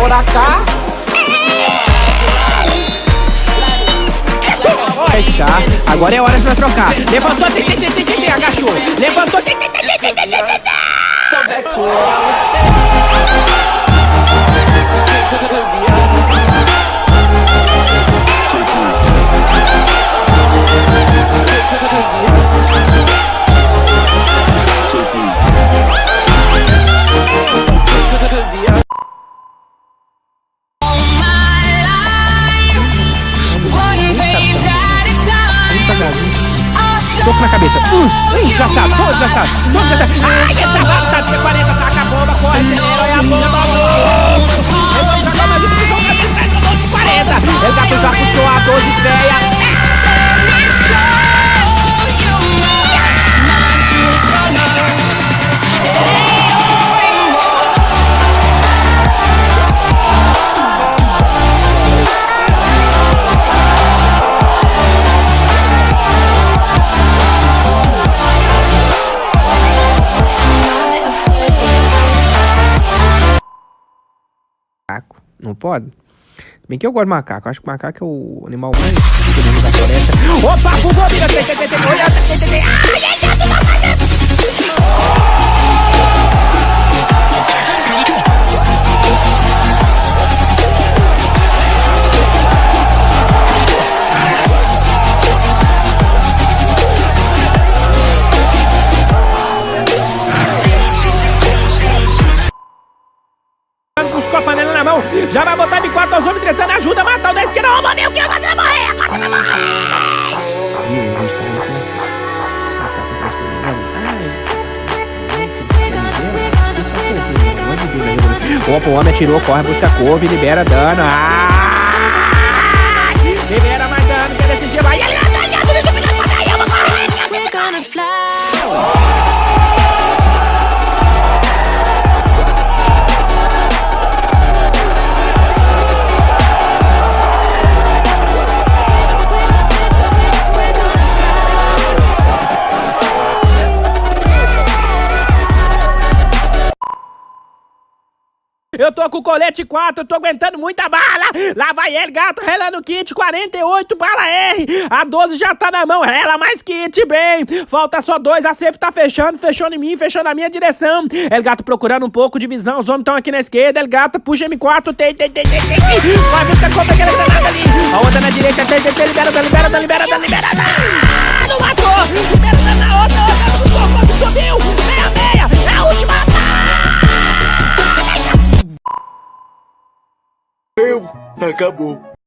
por AK. SK, agora é hora de nós trocar. Levantou, agachou. Levantou, So back to what I was saying. Soco na cabeça. Desgraçado, tô desgraçado. Ai, essa bala tá de 40, taca a bomba, corre, acelera, olha a bomba. Ele vai mais um jogo de 40. Ele gato já puxou a 12 véia. Não pode? Bem que eu gosto de macaco. Acho que o macaco é o animal mais inteligente da floresta. Opa, fugou, mira! Já vai botar de 4 aos homens tretando, ajuda a matar o da esquerda. Ô, meu, que agora vai morrer, agora vai morrer. Opa, o homem atirou, corre, busca couve, libera dano. Libera mais dano, que desse dia vai. Ele eu vou correr. Eu tô com o colete 4, eu tô aguentando muita bala. Lá vai ele, gato, relando o kit, 48 bala R. A 12 já tá na mão, rela mais kit, bem. Falta só 2, a safe tá fechando, fechou em mim, fechou na minha direção. El gato procurando um pouco de visão, os homens estão aqui na esquerda. El gato puxa M4, tem. Vai ver se compra aquela granada ali. A outra na direita, libera. Não matou, libera na outra, subiu, meia, é a última. Acabou.